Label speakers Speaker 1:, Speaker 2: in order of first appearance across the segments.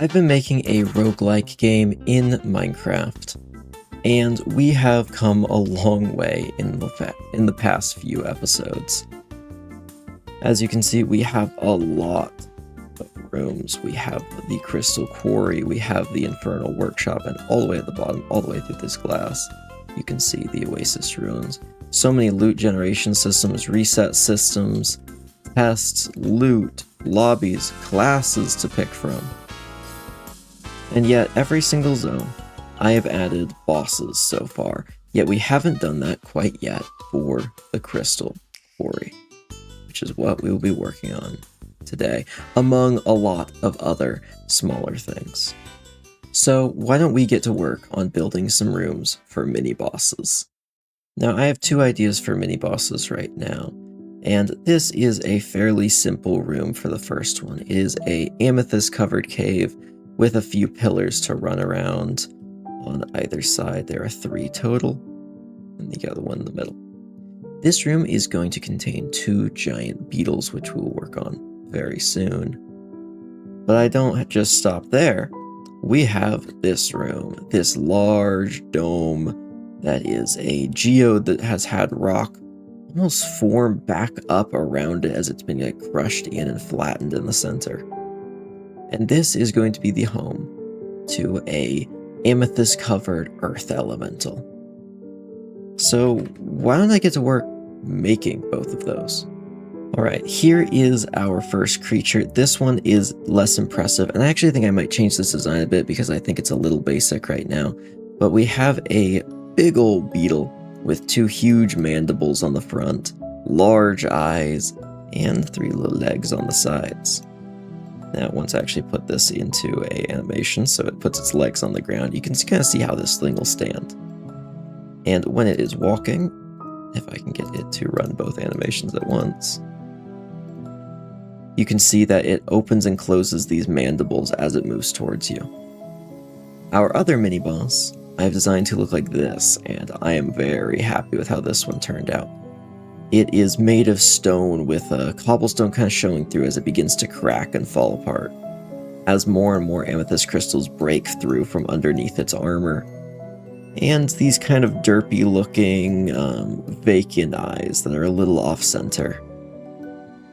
Speaker 1: I've been making a roguelike game in Minecraft, and we have come a long way in the past few episodes. As you can see, we have a lot of rooms. We have the Crystal Quarry, we have the Infernal Workshop, and all the way at the bottom, all the way through this glass, you can see the Oasis Ruins. So many loot generation systems, reset systems, tests, loot, lobbies, classes to pick from. And yet, every single zone, I have added bosses so far, yet we haven't done that quite yet for the Crystal Quarry, which is what we will be working on today, among a lot of other smaller things. So why don't we get to work on building some rooms for mini-bosses? Now, I have two ideas for mini-bosses right now, and this is a fairly simple room for the first one. It is a amethyst-covered cave with a few pillars to run around on either side. There are 3 total, and you got the one in the middle. This room is going to contain 2 giant beetles, which we will work on very soon. But I don't just stop there. We have this room, this large dome that is a geode that has had rock almost form back up around it as it's been crushed in and flattened in the center. And this is going to be the home to a amethyst-covered earth elemental. So why don't I get to work making both of those? Alright, here is our first creature. This one is less impressive, and I actually think I might change this design a bit because I think it's a little basic right now. But we have a big old beetle with 2 huge mandibles on the front, large eyes, and 3 little legs on the sides. Now, once I actually put this into a animation, so it puts its legs on the ground, you can kind of see how this thing will stand. And when it is walking, if I can get it to run both animations at once, you can see that it opens and closes these mandibles as it moves towards you. Our other mini-boss I've designed to look like this, and I am very happy with how this one turned out. It is made of stone with a cobblestone kind of showing through as it begins to crack and fall apart, as more and more amethyst crystals break through from underneath its armor. And these kind of derpy looking vacant eyes that are a little off-center.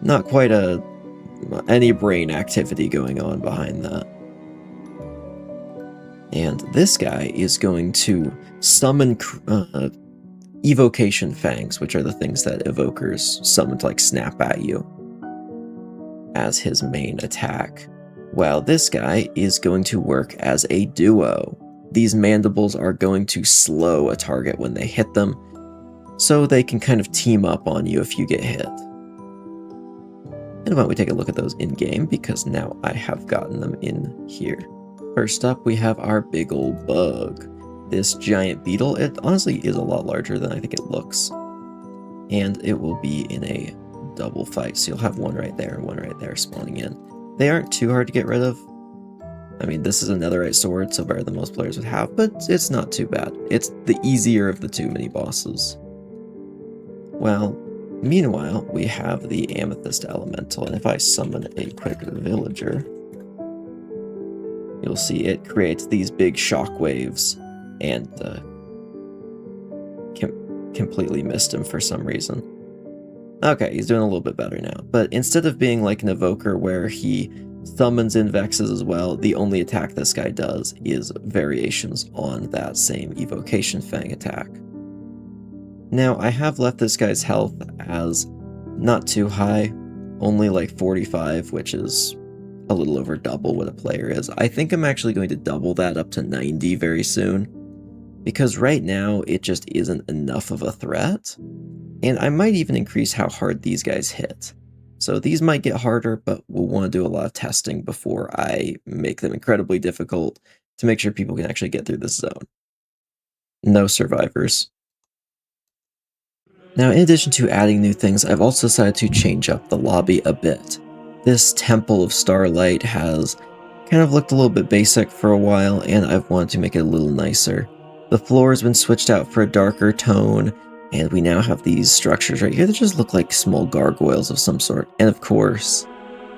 Speaker 1: Not quite any brain activity going on behind that. And this guy is going to summon evocation fangs, which are the things that evokers summon to snap at you, as his main attack. While this guy is going to work as a duo. These mandibles are going to slow a target when they hit them, so they can kind of team up on you if you get hit. And why don't we take a look at those in-game, because now I have gotten them in here. First up, we have our big old bug. This giant beetle, it honestly is a lot larger than I think it looks. And it will be in a double fight, so you'll have one right there and one right there spawning in. They aren't too hard to get rid of. I mean, this is a netherite sword, so better than most players would have, but it's not too bad. It's the easier of the 2 mini-bosses. Well, meanwhile, we have the amethyst elemental, and if I summon a quick villager, you'll see it creates these big shock waves, and completely missed him for some reason. Okay, he's doing a little bit better now, but instead of being like an evoker where he summons in vexes as well, the only attack this guy does is variations on that same evocation fang attack. Now, I have left this guy's health as not too high, only like 45, which is a little over double what a player is. I think I'm actually going to double that up to 90 very soon, because right now it just isn't enough of a threat, and I might even increase how hard these guys hit. So these might get harder, but we'll want to do a lot of testing before I make them incredibly difficult to make sure people can actually get through this zone. No survivors. Now, in addition to adding new things, I've also decided to change up the lobby a bit. This Temple of Starlight has kind of looked a little bit basic for a while, and I've wanted to make it a little nicer. The floor has been switched out for a darker tone, and we now have these structures right here that just look like small gargoyles of some sort. And of course,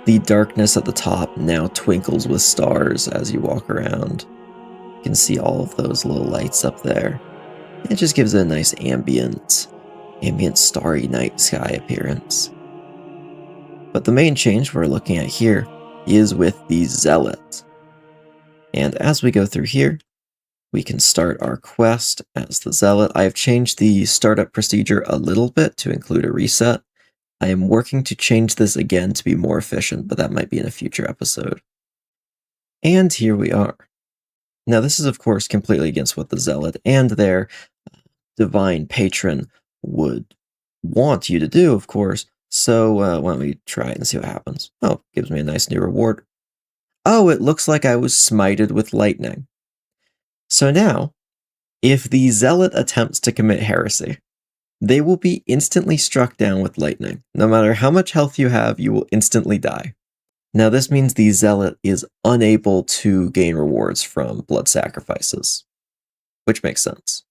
Speaker 1: The darkness at the top now twinkles with stars as you walk around. You can see all of those little lights up there. It just gives it a nice ambient starry night sky appearance. But the main change we're looking at here is with the zealot. And as we go through here, we can start our quest as the zealot. I have changed the startup procedure a little bit to include a reset. I am working to change this again to be more efficient, but that might be in a future episode. And here we are. Now this is of course completely against what the zealot and their divine patron would want you to do, of course. So why don't we try it and see what happens. Oh, gives me a nice new reward. Oh, it looks like I was smited with lightning. So now, if the zealot attempts to commit heresy, they will be instantly struck down with lightning. No matter how much health you have, you will instantly die. Now this means the zealot is unable to gain rewards from blood sacrifices, which makes sense.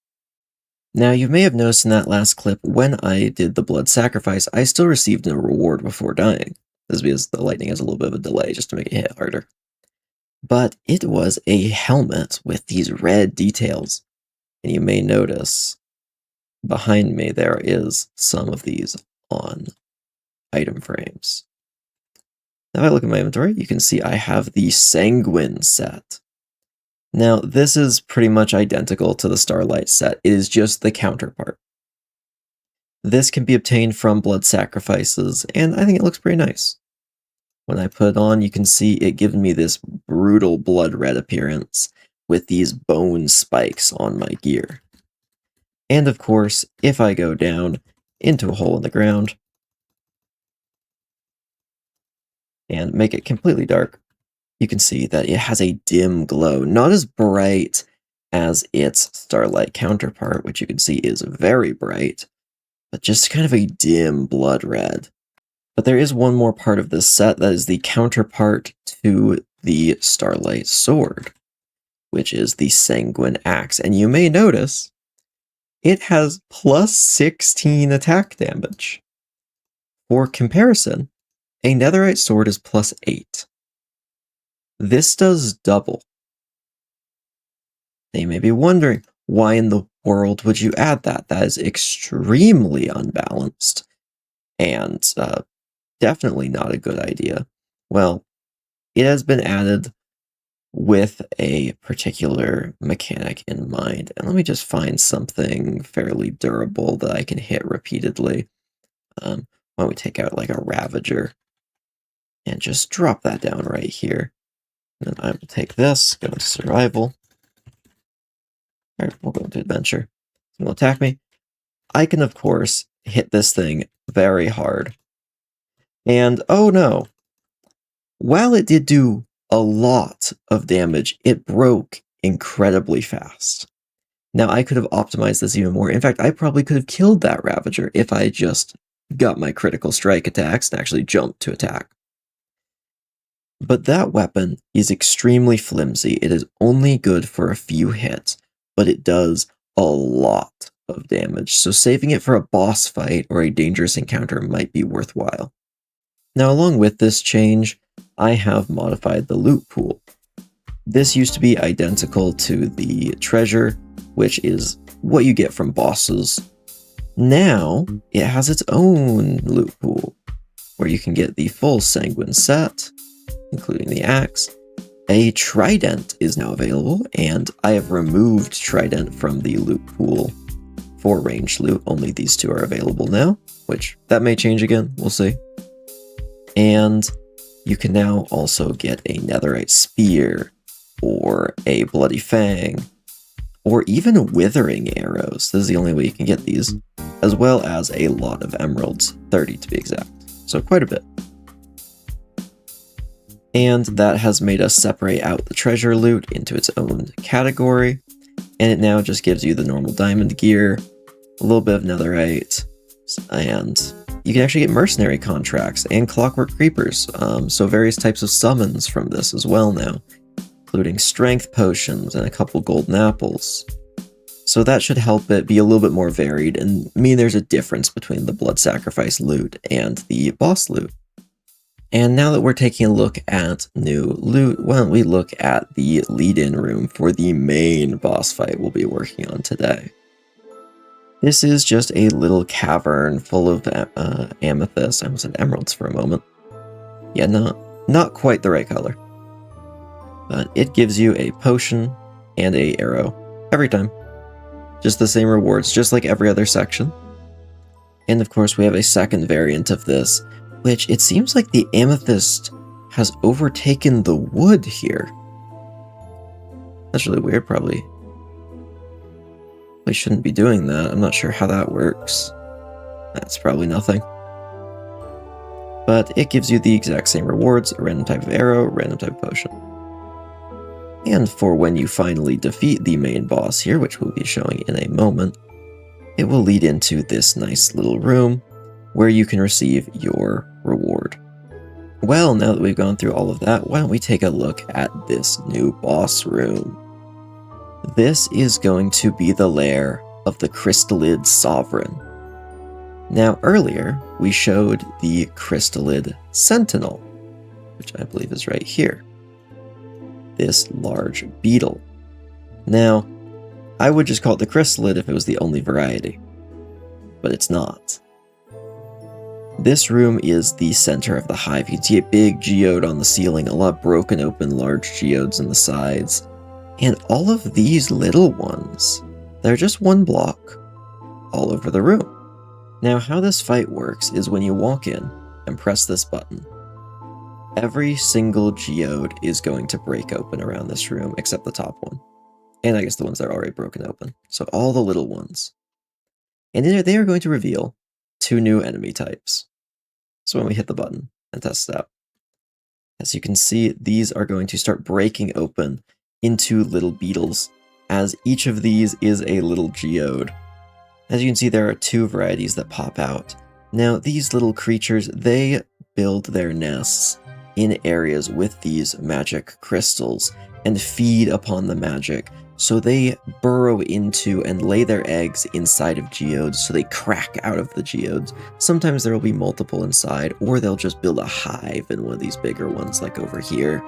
Speaker 1: Now you may have noticed in that last clip, when I did the blood sacrifice, I still received a reward before dying. This is because the lightning has a little bit of a delay just to make it hit harder. But it was a helmet with these red details, and you may notice behind me there is some of these on item frames. Now if I look at my inventory, you can see I have the Sanguine set. Now this is pretty much identical to the Starlight set, it is just the counterpart. This can be obtained from blood sacrifices, and I think it looks pretty nice. When I put it on, you can see it gives me this brutal blood red appearance with these bone spikes on my gear. And of course, if I go down into a hole in the ground and make it completely dark, you can see that it has a dim glow, not as bright as its Starlight counterpart, which you can see is very bright, but just kind of a dim blood red. But there is one more part of this set that is the counterpart to the Starlight sword, which is the Sanguine axe, and you may notice it has plus 16 attack damage. For comparison, a netherite sword is plus 8. This does double. Now you may be wondering, why in the world would you add that? That is extremely unbalanced, and definitely not a good idea. Well, it has been added with a particular mechanic in mind. And let me just find something fairly durable that I can hit repeatedly. Why don't we take out like a Ravager and just drop that down right here. And then I will take this, go to survival. All right, we'll go into adventure. So it'll attack me. I can, of course, hit this thing very hard. And, oh no, while it did do a lot of damage, it broke incredibly fast. Now, I could have optimized this even more. In fact, I probably could have killed that Ravager if I just got my critical strike attacks and actually jumped to attack. But that weapon is extremely flimsy. It is only good for a few hits, but it does a lot of damage, so saving it for a boss fight or a dangerous encounter might be worthwhile. Now, along with this change, I have modified the loot pool. This used to be identical to the treasure, which is what you get from bosses. Now, it has its own loot pool, where you can get the full Sanguine set, including the axe. A trident is now available, and I have removed trident from the loot pool for ranged loot. Only these two are available now, which that may change again, we'll see. And you can now also get a netherite spear, or a bloody fang, or even withering arrows. This is the only way you can get these, as well as a lot of emeralds, 30 to be exact, so quite a bit. And that has made us separate out the treasure loot into its own category, and it now just gives you the normal diamond gear, a little bit of netherite, and you can actually get mercenary contracts and clockwork creepers, so various types of summons from this as well now, including strength potions and a couple golden apples. So that should help it be a little bit more varied and mean there's a difference between the blood sacrifice loot and the boss loot. And now that we're taking a look at new loot, why don't we look at the lead-in room for the main boss fight we'll be working on today. This is just a little cavern full of amethyst. I almost said emeralds for a moment. Yeah, not quite the right color. But it gives you a potion and a arrow every time. Just the same rewards, just like every other section. And of course we have a second variant of this, which it seems like the amethyst has overtaken the wood here. That's really weird, probably. We shouldn't be doing that. I'm not sure how that works. That's probably nothing. But it gives you the exact same rewards, a random type of arrow, random type of potion. And for when you finally defeat the main boss here, which we'll be showing in a moment, it will lead into this nice little room where you can receive your reward. Well, now that we've gone through all of that, why don't we take a look at this new boss room. This is going to be the lair of the Crystallid Sovereign. Now earlier, we showed the Crystallid Sentinel, which I believe is right here. This large beetle. Now, I would just call it the Crystallid if it was the only variety, but it's not. This room is the center of the hive. You can see a big geode on the ceiling, a lot broken open large geodes in the sides, and all of these little ones, they're just one block all over the room. Now how this fight works is when you walk in and press this button, every single geode is going to break open around this room except the top one. And I guess the ones that are already broken open. So all the little ones. And in there they are going to reveal 2 new enemy types. So when we hit the button and test it out, as you can see, these are going to start breaking open into little beetles, as each of these is a little geode. As you can see, there are 2 varieties that pop out. Now, these little creatures, they build their nests in areas with these magic crystals and feed upon the magic. So they burrow into and lay their eggs inside of geodes, so they crack out of the geodes. Sometimes there will be multiple inside, or they'll just build a hive in one of these bigger ones like over here.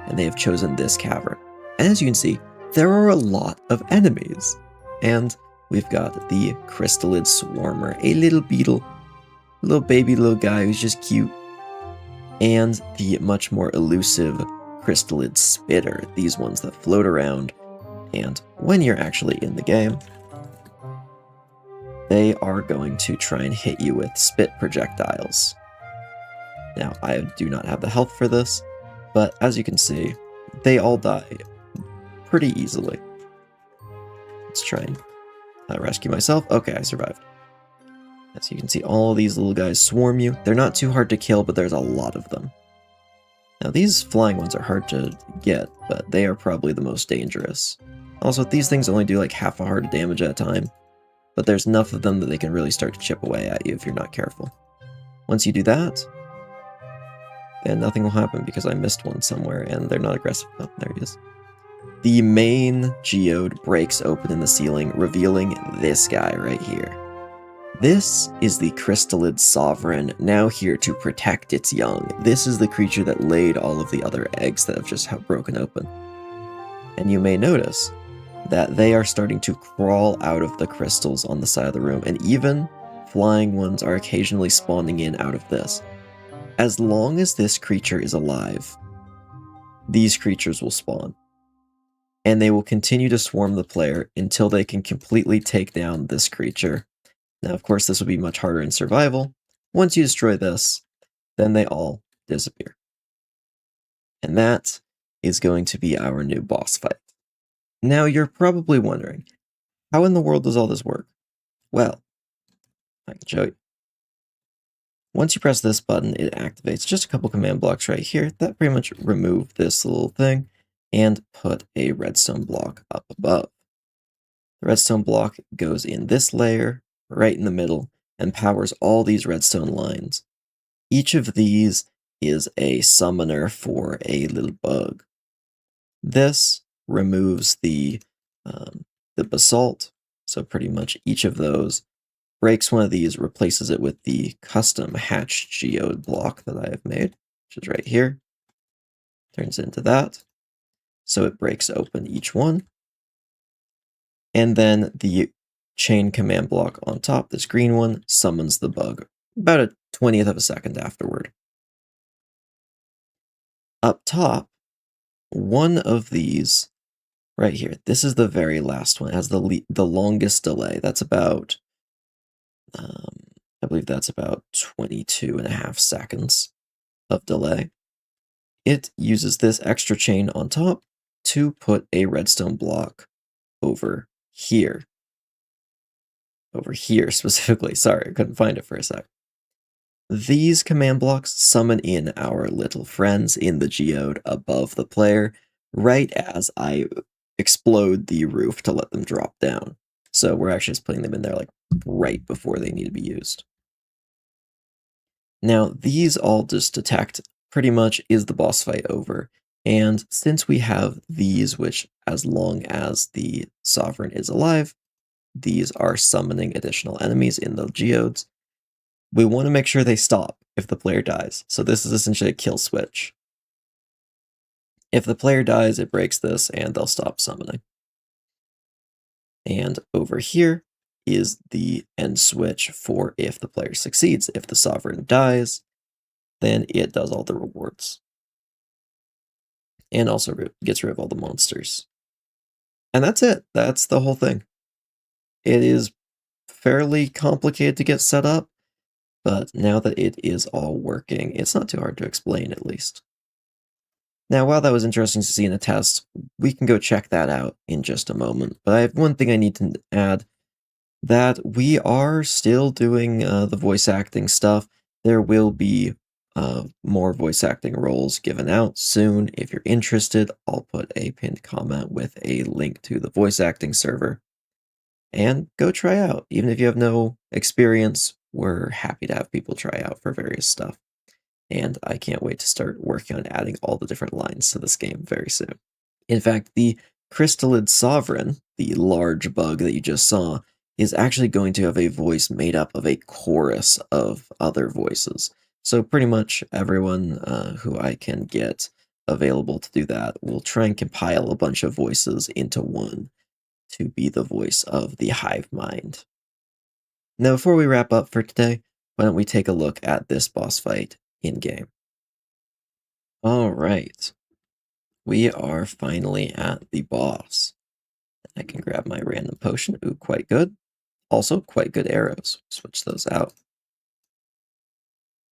Speaker 1: And they have chosen this cavern. And as you can see, there are a lot of enemies. And we've got the Crystallid Swarmer, a little beetle, little baby little guy who's just cute. And the much more elusive Crystallid Spitter, these ones that float around. And when you're actually in the game, they are going to try and hit you with spit projectiles. Now, I do not have the health for this, but as you can see, they all die pretty easily. Let's try and rescue myself. Okay, I survived. As you can see, all these little guys swarm you. They're not too hard to kill, but there's a lot of them. Now, these flying ones are hard to get, but they are probably the most dangerous. Also, these things only do like half a heart of damage at a time, but there's enough of them that they can really start to chip away at you if you're not careful. Once you do that, then nothing will happen because I missed one somewhere and they're not aggressive. Oh, there he is. The main geode breaks open in the ceiling, revealing this guy right here. This is the Crystallid Sovereign, now here to protect its young. This is the creature that laid all of the other eggs that have just broken open. And you may notice that they are starting to crawl out of the crystals on the side of the room, and even flying ones are occasionally spawning in out of this. As long as this creature is alive, these creatures will spawn. And they will continue to swarm the player until they can completely take down this creature. Now, of course, this will be much harder in survival. Once you destroy this, then they all disappear. And that is going to be our new boss fight. Now, you're probably wondering, how in the world does all this work? Well, I can show you. Once you press this button, it activates just a couple command blocks right here that pretty much remove this little thing and put a redstone block up above. The redstone block goes in this layer, right in the middle, and powers all these redstone lines. Each of these is a summoner for a little bug. This removes the basalt, so pretty much each of those breaks one of these, replaces it with the custom hatched geode block that I have made. which is right here, turns into that. So it breaks open each one. And then the chain command block on top, this green one, summons the bug about a 20th of a second afterward. Up top, one of these right here, this is the very last one. It has the longest delay. That's about, I believe that's about 22.5 seconds of delay. It uses this extra chain on top to put a redstone block over here. Over here specifically. Sorry, I couldn't find it for a sec. These command blocks summon in our little friends in the geode above the player, right as I explode the roof to let them drop down. So we're actually just putting them in there like right before they need to be used. Now, these all just detect pretty much is the boss fight over. And since we have these, which as long as the Sovereign is alive, these are summoning additional enemies in the geodes, we want to make sure they stop if the player dies. So this is essentially a kill switch. If the player dies, it breaks this and they'll stop summoning. And over here is the end switch for if the player succeeds. If the Sovereign dies, then it does all the rewards. And also gets rid of all the monsters. And that's it. That's the whole thing. It is fairly complicated to get set up, but now that it is all working, it's not too hard to explain, at least. Now, while that was interesting to see in a test, we can go check that out in just a moment. But I have one thing I need to add, that we are still doing the voice acting stuff. There will be more voice acting roles given out soon. If you're interested, I'll put a pinned comment with a link to the voice acting server. And go try out. Even if you have no experience, we're happy to have people try out for various stuff. And I can't wait to start working on adding all the different lines to this game very soon. In fact, the Crystallid Sovereign, the large bug that you just saw, is actually going to have a voice made up of a chorus of other voices. So pretty much everyone who I can get available to do that will try and compile a bunch of voices into one to be the voice of the hive mind. Now, before we wrap up for today, why don't we take a look at this boss fight in-game. Alright, we are finally at the boss. I can grab my random potion. Ooh, quite good. Also, quite good arrows. Switch those out.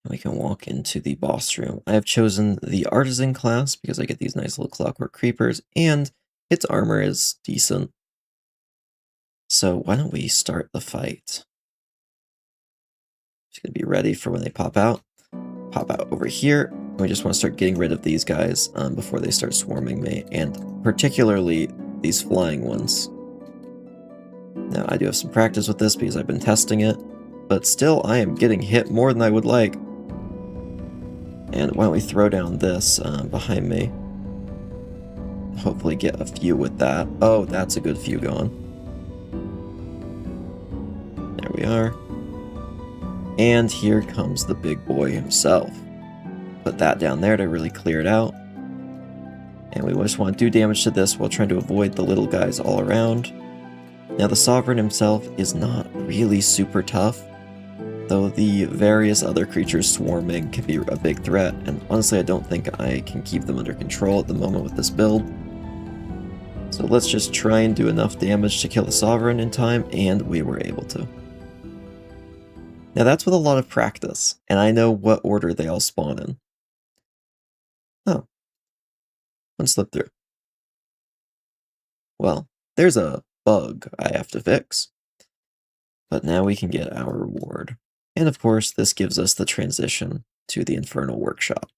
Speaker 1: We can walk into the boss room. I have chosen the Artisan class because I get these nice little clockwork creepers, and its armor is decent. So why don't we start the fight? Just gonna be ready for when they pop out. Pop out over here. We just want to start getting rid of these guys before they start swarming me, and particularly these flying ones. Now, I do have some practice with this because I've been testing it, but still I am getting hit more than I would like. And why don't we throw down this behind me? Hopefully get a few with that. Oh, that's a good few going. There we are. And here comes the big boy himself. Put that down there to really clear it out. And we just want to do damage to this while trying to avoid the little guys all around. Now the Sovereign himself is not really super tough, though the various other creatures swarming can be a big threat, and honestly I don't think I can keep them under control at the moment with this build. So let's just try and do enough damage to kill the Sovereign in time, and we were able to. Now that's with a lot of practice, and I know what order they all spawn in. Oh. One slip through. Well, there's a bug I have to fix. But now we can get our reward. And of course, this gives us the transition to the Infernal Workshop.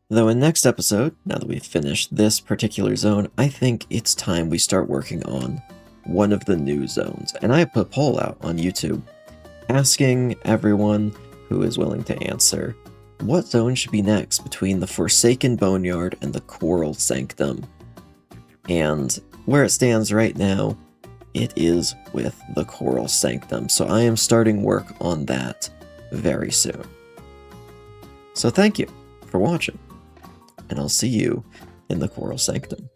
Speaker 1: Though in next episode, now that we've finished this particular zone, I think it's time we start working on one of the new zones. And I put a poll out on YouTube asking everyone who is willing to answer what zone should be next between the Forsaken Boneyard and the Coral Sanctum. And where it stands right now, it is with the Coral Sanctum. So I am starting work on that very soon. So thank you for watching, and I'll see you in the Choral Sanctum.